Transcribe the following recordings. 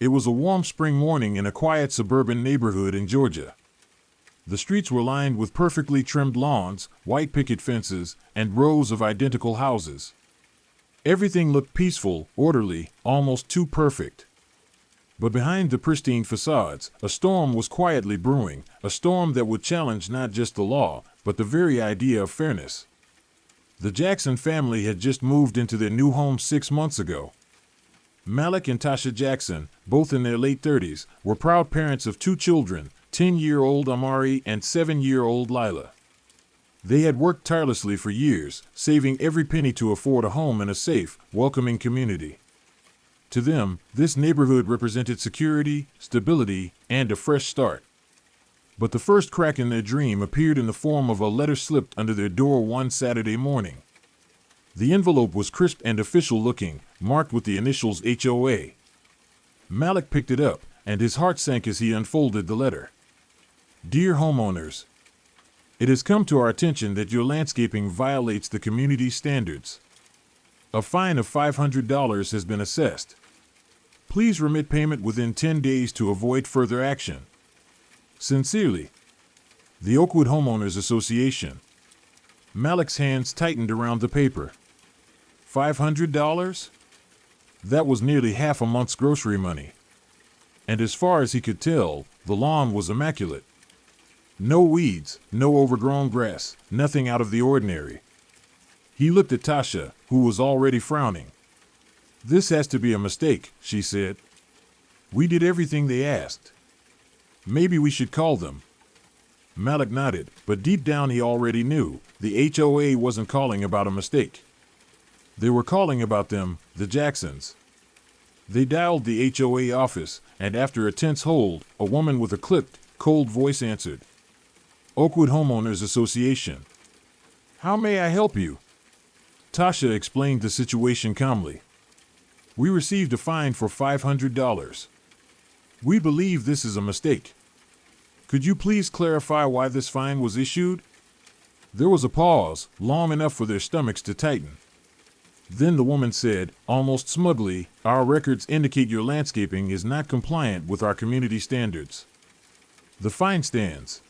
It was a warm spring morning in a quiet suburban neighborhood in Georgia. The streets were lined with perfectly trimmed lawns, white picket fences, and rows of identical houses. Everything looked peaceful, orderly, almost too perfect. But behind the pristine facades, a storm was quietly brewing, a storm that would challenge not just the law, but the very idea of fairness. The Jackson family had just moved into their new home 6 months ago. Malik and Tasha Jackson, both in their late 30s, were proud parents of 2 children, 10-year-old Amari and 7-year-old Lila. They had worked tirelessly for years, saving every penny to afford a home in a safe, welcoming community. To them, this neighborhood represented security, stability, and a fresh start. But the first crack in their dream appeared in the form of a letter slipped under their door one Saturday morning. The envelope was crisp and official-looking, marked with the initials HOA. Malik picked it up, and his heart sank as he unfolded the letter. Dear homeowners, it has come to our attention that your landscaping violates the community standards. A fine of $500 has been assessed. Please remit payment within 10 days to avoid further action. Sincerely, the Oakwood Homeowners Association. Malik's hands tightened around the paper. $500? That was nearly half a month's grocery money. And as far as he could tell, the lawn was immaculate. No weeds, no overgrown grass, nothing out of the ordinary. He looked at Tasha, who was already frowning. This has to be a mistake, she said. We did everything they asked. Maybe we should call them. Malik nodded, but deep down he already knew the HOA wasn't calling about a mistake. They were calling about them, the Jacksons. They dialed the HOA office, and after a tense hold, a woman with a clipped, cold voice answered. Oakwood Homeowners Association. How may I help you? Tasha explained the situation calmly. We received a fine for $500. We believe this is a mistake. Could you please clarify why this fine was issued? There was a pause, long enough for their stomachs to tighten. Then the woman said, almost smugly, our records indicate your landscaping is not compliant with our community standards. The fine stands.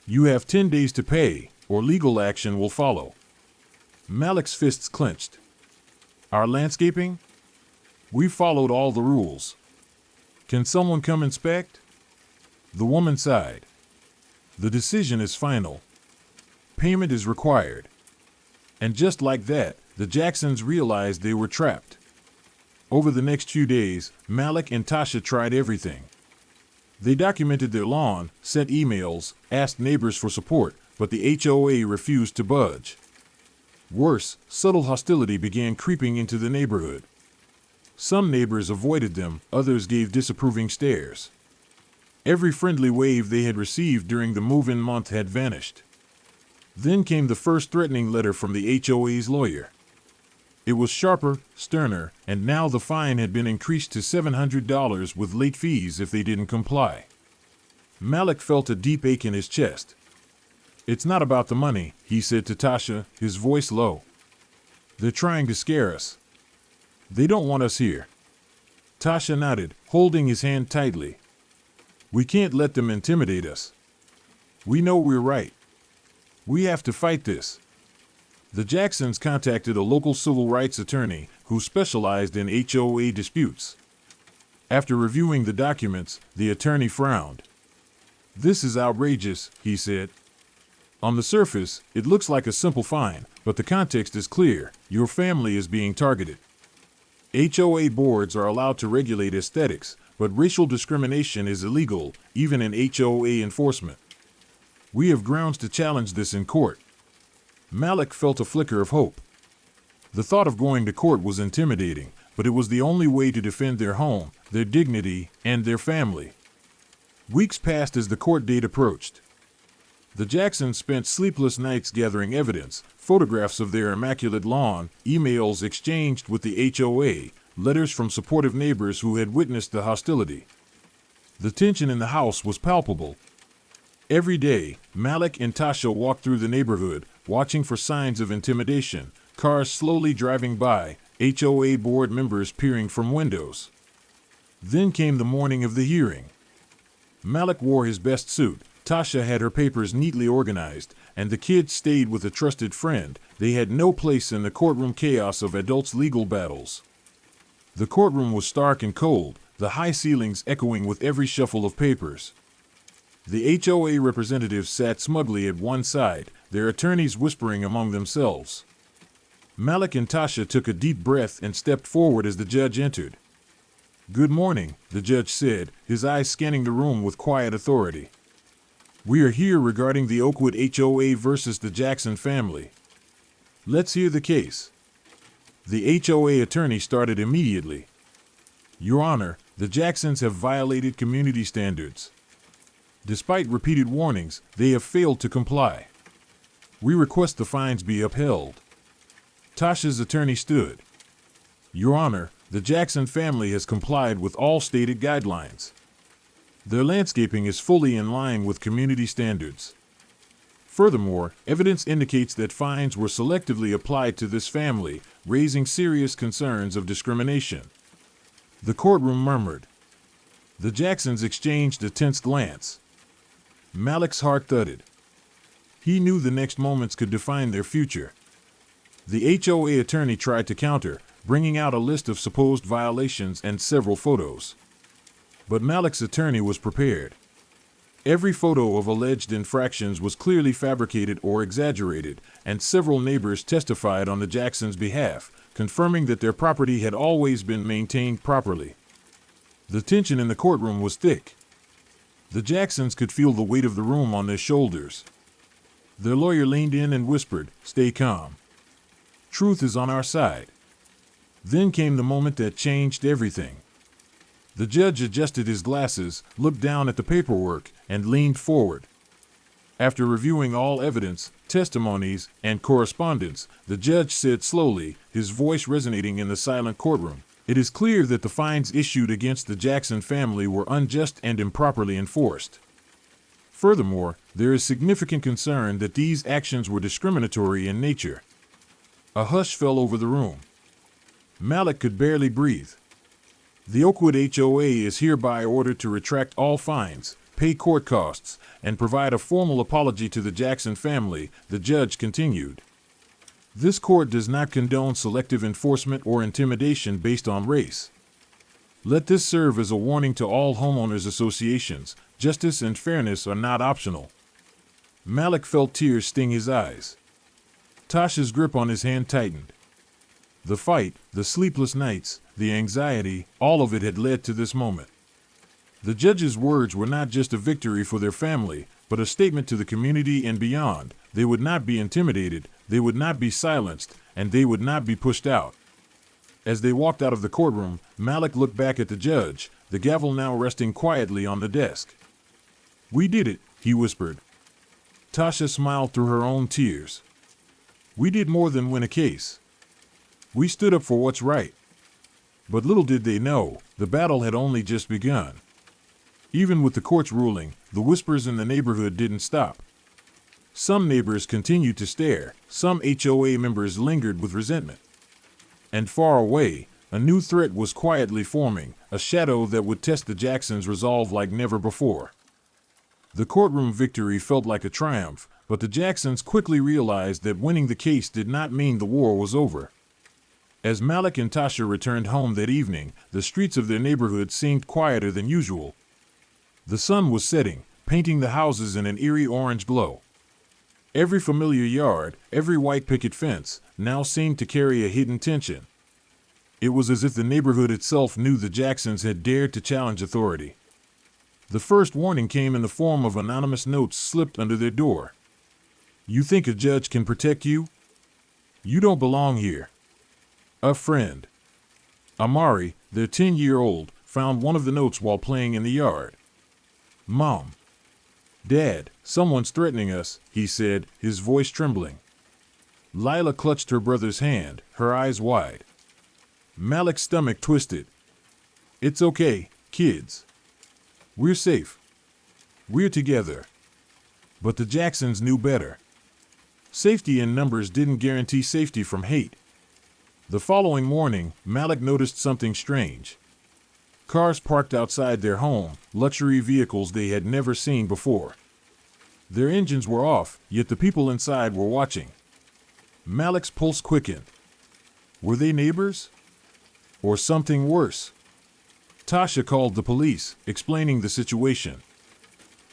You have 10 days to pay, or legal action will follow. Malik's fists clenched. Our landscaping? We followed all the rules. Can someone come inspect? The woman sighed. The decision is final. Payment is required. And just like that, the Jacksons realized they were trapped. Over the next few days, Malik and Tasha tried everything. They documented their lawn, sent emails, asked neighbors for support, but the HOA refused to budge. Worse, subtle hostility began creeping into the neighborhood. Some neighbors avoided them, others gave disapproving stares. Every friendly wave they had received during the move-in month had vanished. Then came the first threatening letter from the HOA's lawyer. It was sharper, sterner, and now the fine had been increased to $700 with late fees if they didn't comply. Malik felt a deep ache in his chest. It's not about the money, he said to Tasha, his voice low. They're trying to scare us. They don't want us here. Tasha nodded, holding his hand tightly. We can't let them intimidate us. We know we're right. We have to fight this. The Jacksons contacted a local civil rights attorney who specialized in HOA disputes. After reviewing the documents, the attorney frowned. This is outrageous, he said. On the surface, it looks like a simple fine, but the context is clear. Your family is being targeted. HOA boards are allowed to regulate aesthetics, but racial discrimination is illegal, even in HOA enforcement. We have grounds to challenge this in court. Malik felt a flicker of hope. The thought of going to court was intimidating, but it was the only way to defend their home, their dignity, and their family. Weeks passed as the court date approached. The Jacksons spent sleepless nights gathering evidence, photographs of their immaculate lawn, emails exchanged with the HOA, letters from supportive neighbors who had witnessed the hostility. The tension in the house was palpable. Every day, Malik and Tasha walked through the neighborhood, watching for signs of intimidation, cars slowly driving by, HOA board members peering from windows. Then came the morning of the hearing. Malik wore his best suit, Tasha had her papers neatly organized, and the kids stayed with a trusted friend. They had no place in the courtroom chaos of adults' legal battles. The courtroom was stark and cold, the high ceilings echoing with every shuffle of papers. The HOA representatives sat smugly at one side, their attorneys whispering among themselves. Malik and Tasha took a deep breath and stepped forward as the judge entered. "Good morning," the judge said, his eyes scanning the room with quiet authority. "We are here regarding the Oakwood HOA versus the Jackson family. Let's hear the case." The HOA attorney started immediately. "Your Honor, the Jacksons have violated community standards. Despite repeated warnings, they have failed to comply. We request the fines be upheld." Tasha's attorney stood. "Your Honor, the Jackson family has complied with all stated guidelines. Their landscaping is fully in line with community standards. Furthermore, evidence indicates that fines were selectively applied to this family, raising serious concerns of discrimination." The courtroom murmured. The Jacksons exchanged a tense glance. Malik's heart thudded. He knew the next moments could define their future. The HOA attorney tried to counter, bringing out a list of supposed violations and several photos. But Malik's attorney was prepared. Every photo of alleged infractions was clearly fabricated or exaggerated, and several neighbors testified on the Jacksons' behalf, confirming that their property had always been maintained properly. The tension in the courtroom was thick. The Jacksons could feel the weight of the room on their shoulders. Their lawyer leaned in and whispered, "Stay calm. Truth is on our side." Then came the moment that changed everything. The judge adjusted his glasses, looked down at the paperwork, and leaned forward. After reviewing all evidence, testimonies, and correspondence, the judge said slowly, his voice resonating in the silent courtroom, "It is clear that the fines issued against the Jackson family were unjust and improperly enforced. Furthermore, there is significant concern that these actions were discriminatory in nature." A hush fell over the room. Malik could barely breathe. "The Oakwood HOA is hereby ordered to retract all fines, pay court costs, and provide a formal apology to the Jackson family," the judge continued. "This court does not condone selective enforcement or intimidation based on race. Let this serve as a warning to all homeowners associations. Justice and fairness are not optional." Malik felt tears sting his eyes. Tasha's grip on his hand tightened. The fight, the sleepless nights, the anxiety, all of it had led to this moment. The judge's words were not just a victory for their family, but a statement to the community and beyond. They would not be intimidated, they would not be silenced, and they would not be pushed out. As they walked out of the courtroom, Malik looked back at the judge, the gavel now resting quietly on the desk. "We did it," he whispered. Tasha smiled through her own tears. "We did more than win a case. We stood up for what's right." But little did they know, the battle had only just begun. Even with the court's ruling, the whispers in the neighborhood didn't stop. Some neighbors continued to stare, some HOA members lingered with resentment. And far away, a new threat was quietly forming, a shadow that would test the Jacksons' resolve like never before. The courtroom victory felt like a triumph, but the Jacksons quickly realized that winning the case did not mean the war was over. As Malik and Tasha returned home that evening, the streets of their neighborhood seemed quieter than usual. The sun was setting, painting the houses in an eerie orange glow. Every familiar yard, every white picket fence, now seemed to carry a hidden tension. It was as if the neighborhood itself knew the Jacksons had dared to challenge authority. The first warning came in the form of anonymous notes slipped under their door. "You think a judge can protect you? You don't belong here." A friend. Amari, their 10-year-old, found one of the notes while playing in the yard. "Mom. Dad, someone's threatening us," he said, his voice trembling. Lila clutched her brother's hand, her eyes wide. Malik's stomach twisted. "It's okay, kids. We're safe. We're together." But the Jacksons knew better. Safety in numbers didn't guarantee safety from hate. The following morning, Malik noticed something strange. Cars parked outside their home, luxury vehicles they had never seen before. Their engines were off, yet the people inside were watching. Malik's pulse quickened. Were they neighbors? Or something worse? Tasha called the police, explaining the situation.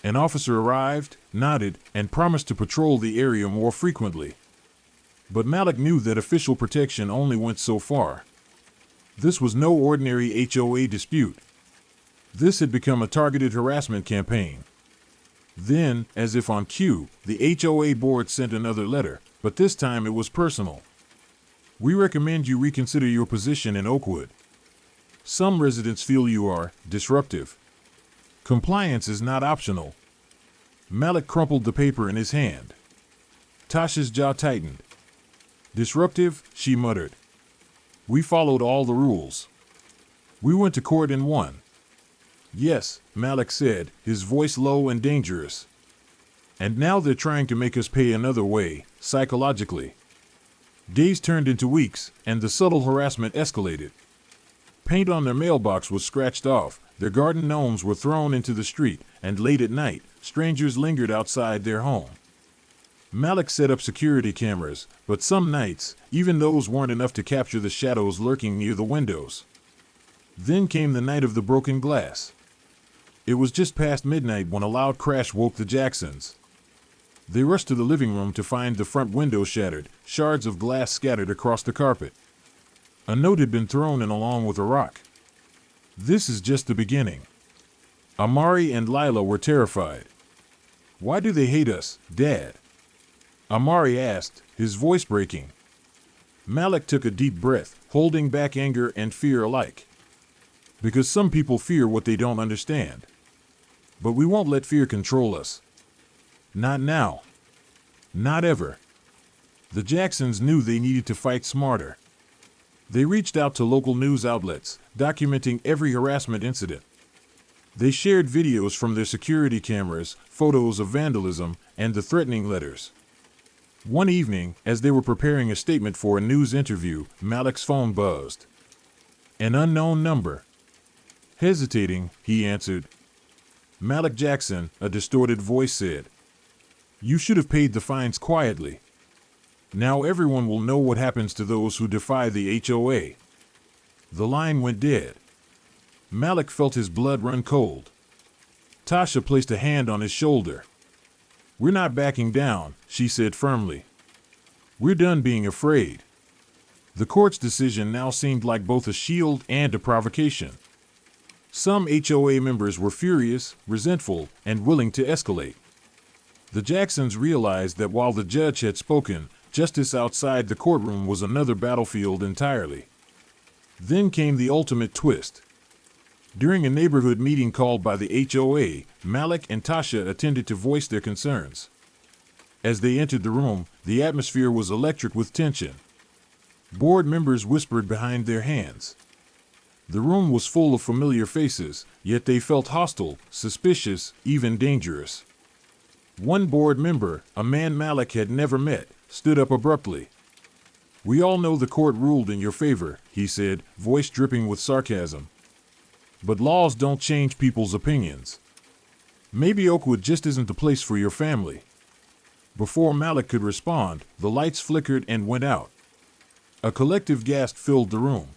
An officer arrived, nodded, and promised to patrol the area more frequently. But Malik knew that official protection only went so far. This was no ordinary HOA dispute. This had become a targeted harassment campaign. Then, as if on cue, the HOA board sent another letter, but this time it was personal. We recommend you reconsider your position in Oakwood. Some residents feel you are disruptive. Compliance is not optional. Malik crumpled the paper in his hand. Tasha's jaw tightened. Disruptive, she muttered. We followed all the rules. We went to court and won. Yes, Malik said, his voice low and dangerous. And now they're trying to make us pay another way, psychologically. Days turned into weeks, and the subtle harassment escalated. Paint on their mailbox was scratched off, their garden gnomes were thrown into the street, and late at night, strangers lingered outside their home. Malik set up security cameras, but some nights, even those weren't enough to capture the shadows lurking near the windows. Then came the night of the broken glass. It was just past midnight when a loud crash woke the Jacksons. They rushed to the living room to find the front window shattered, shards of glass scattered across the carpet. A note had been thrown in along with a rock. This is just the beginning. Amari and Lila were terrified. Why do they hate us, Dad? Amari asked, his voice breaking. Malik took a deep breath, holding back anger and fear alike. Because some people fear what they don't understand. But we won't let fear control us. Not now. Not ever. The Jacksons knew they needed to fight smarter. They reached out to local news outlets, documenting every harassment incident. They shared videos from their security cameras, photos of vandalism, and the threatening letters. One evening, as they were preparing a statement for a news interview, Malik's phone buzzed. An unknown number. Hesitating, he answered. Malik Jackson, a distorted voice said. You should have paid the fines quietly. Now everyone will know what happens to those who defy the HOA. The line went dead. Malik felt his blood run cold. Tasha placed a hand on his shoulder. We're not backing down, she said firmly. We're done being afraid. The court's decision now seemed like both a shield and a provocation. Some HOA members were furious, resentful, and willing to escalate. The Jacksons realized that while the judge had spoken, justice outside the courtroom was another battlefield entirely. Then came the ultimate twist. During a neighborhood meeting called by the HOA, Malik and Tasha attended to voice their concerns. As they entered the room, the atmosphere was electric with tension. Board members whispered behind their hands. The room was full of familiar faces, yet they felt hostile, suspicious, even dangerous. One board member, a man Malik had never met, stood up abruptly. We all know the court ruled in your favor, he said, voice dripping with sarcasm. But laws don't change people's opinions. Maybe Oakwood just isn't the place for your family. Before Malik could respond, the lights flickered and went out. A collective gasp filled the room.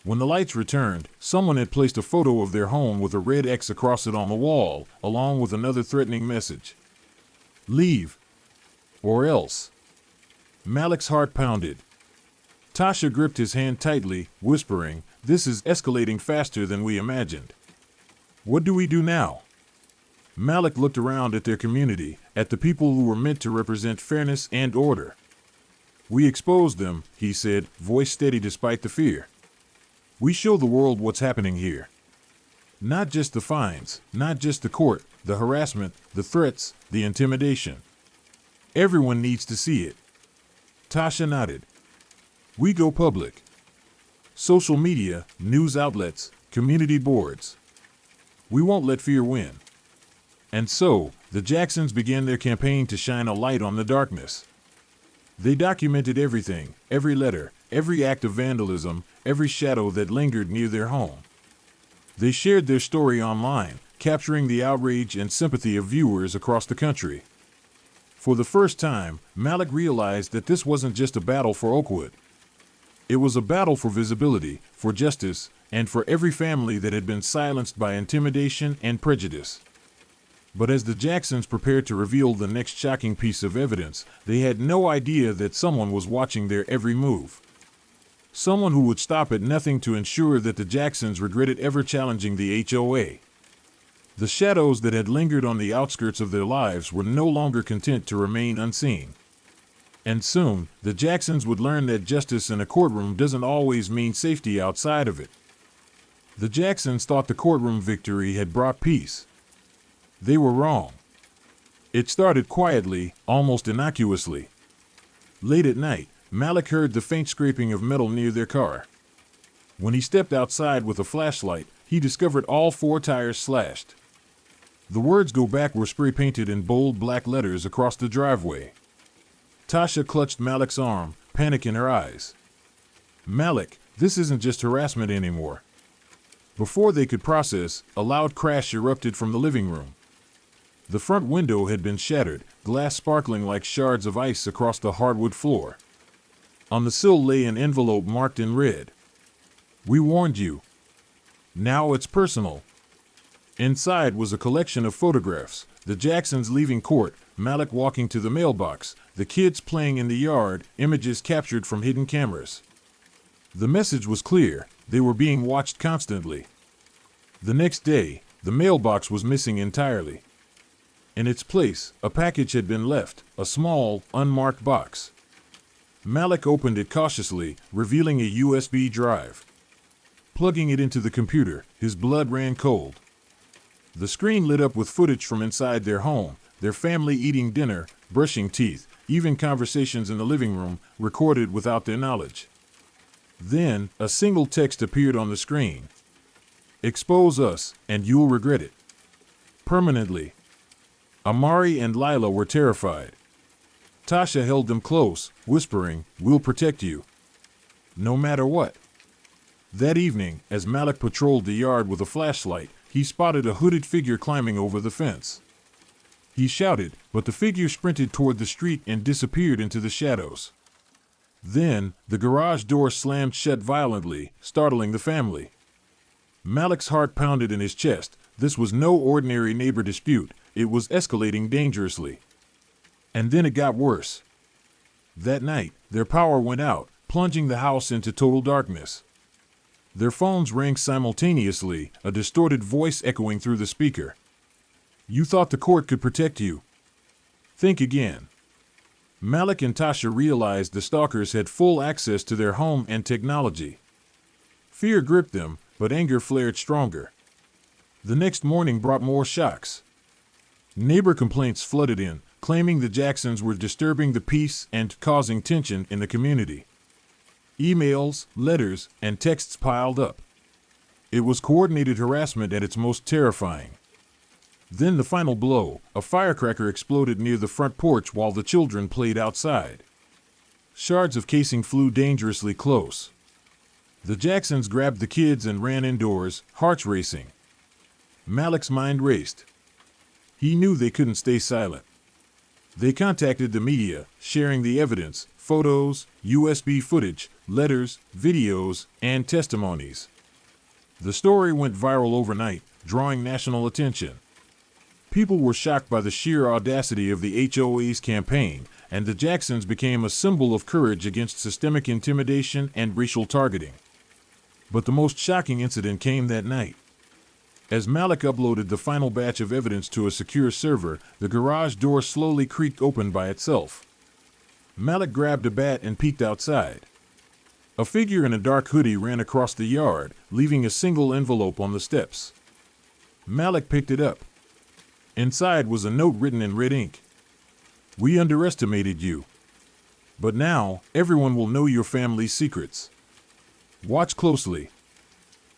When the lights returned, someone had placed a photo of their home with a red X across it on the wall, along with another threatening message. Leave. Or else. Malik's heart pounded. Tasha gripped his hand tightly, whispering, This is escalating faster than we imagined. What do we do now? Malik looked around at their community, at the people who were meant to represent fairness and order. We exposed them, he said, voice steady despite the fear. We show the world what's happening here. Not just the fines, not just the court, the harassment, the threats, the intimidation. Everyone needs to see it. Tasha nodded. We go public. Social media, news outlets, community boards. We won't let fear win. And so, the Jacksons began their campaign to shine a light on the darkness. They documented everything, every letter, every act of vandalism, every shadow that lingered near their home. They shared their story online, capturing the outrage and sympathy of viewers across the country. For the first time, Malik realized that this wasn't just a battle for Oakwood. It was a battle for visibility, for justice, and for every family that had been silenced by intimidation and prejudice. But as the Jacksons prepared to reveal the next shocking piece of evidence, they had no idea that someone was watching their every move. Someone who would stop at nothing to ensure that the Jacksons regretted ever challenging the HOA. The shadows that had lingered on the outskirts of their lives were no longer content to remain unseen. And soon, the Jacksons would learn that justice in a courtroom doesn't always mean safety outside of it. The Jacksons thought the courtroom victory had brought peace. They were wrong. It started quietly, almost innocuously. Late at night, Malik heard the faint scraping of metal near their car. When he stepped outside with a flashlight, he discovered all 4 tires slashed. The words "Go back" were spray-painted in bold black letters across the driveway. Tasha clutched Malik's arm, panic in her eyes. "Malik, this isn't just harassment anymore." Before they could process, a loud crash erupted from the living room. The front window had been shattered, glass sparkling like shards of ice across the hardwood floor. On the sill lay an envelope marked in red. "We warned you. Now it's personal." Inside was a collection of photographs, the Jacksons leaving court, Malik walking to the mailbox, the kids playing in the yard, images captured from hidden cameras. The message was clear: they were being watched constantly. The next day, the mailbox was missing entirely. In its place, a package had been left, a small, unmarked box. Malik opened it cautiously, revealing a USB drive. Plugging it into the computer, his blood ran cold. The screen lit up with footage from inside their home, their family eating dinner, brushing teeth, even conversations in the living room, recorded without their knowledge. Then, a single text appeared on the screen. "Expose us, and you'll regret it. Permanently." Amari and Lila were terrified. Tasha held them close, whispering, "We'll protect you. No matter what." That evening, as Malik patrolled the yard with a flashlight, he spotted a hooded figure climbing over the fence. He shouted, but the figure sprinted toward the street and disappeared into the shadows. Then, the garage door slammed shut violently, startling the family. Malik's heart pounded in his chest. This was no ordinary neighbor dispute. It was escalating dangerously. And then it got worse. That night, their power went out, plunging the house into total darkness. Their phones rang simultaneously, a distorted voice echoing through the speaker. "You thought the court could protect you? Think again." Malik and Tasha realized the stalkers had full access to their home and technology. Fear gripped them, but anger flared stronger. The next morning brought more shocks. Neighbor complaints flooded in, claiming the Jacksons were disturbing the peace and causing tension in the community. Emails, letters, and texts piled up. It was coordinated harassment at its most terrifying. Then the final blow: a firecracker exploded near the front porch while the children played outside. Shards of casing flew dangerously close. The Jacksons grabbed the kids and ran indoors, hearts racing. Malik's mind raced. He knew they couldn't stay silent. They contacted the media, sharing the evidence, photos, USB footage, letters, videos, and testimonies. The story went viral overnight, drawing national attention. People were shocked by the sheer audacity of the HOA's campaign, and the Jacksons became a symbol of courage against systemic intimidation and racial targeting. But the most shocking incident came that night. As Malik uploaded the final batch of evidence to a secure server, the garage door slowly creaked open by itself. Malik grabbed a bat and peeked outside. A figure in a dark hoodie ran across the yard, leaving a single envelope on the steps. Malik picked it up. Inside was a note written in red ink. "We underestimated you. But now, everyone will know your family's secrets. Watch closely."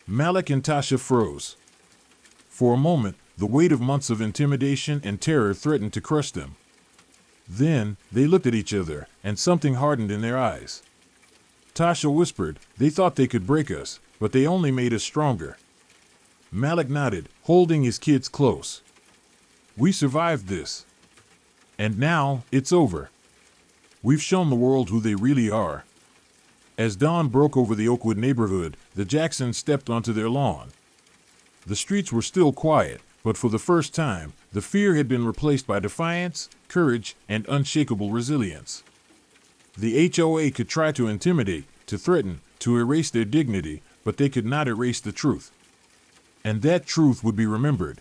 Malik and Tasha froze. For a moment, the weight of months of intimidation and terror threatened to crush them. Then, they looked at each other, and something hardened in their eyes. Tasha whispered, "They thought they could break us, but they only made us stronger." Malik nodded, holding his kids close. We survived this. And now, it's over. We've shown the world who they really are. As dawn broke over the Oakwood neighborhood, the Jacksons stepped onto their lawn. The streets were still quiet, but for the first time, the fear had been replaced by defiance, courage, and unshakable resilience. The HOA could try to intimidate, to threaten, to erase their dignity, but they could not erase the truth. And that truth would be remembered,